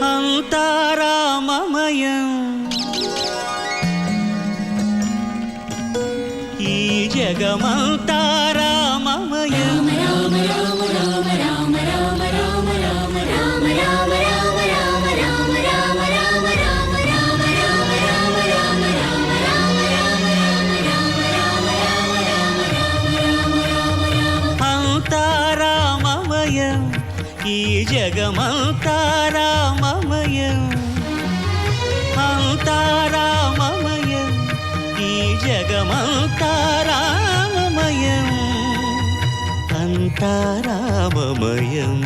అంతా రామమయం ఈ జగమంతా రామమయం రామ రామ రామ రామ రామ రామ రామ రామ రామ రామ రామ రామ రామ రామ రామ రామ రామ రామ రామ అంతా రామమయం ఈ జగమంతా రామమయం అంతా రామమయం ఈ జగమంతా రామమయం అంతా రామమయం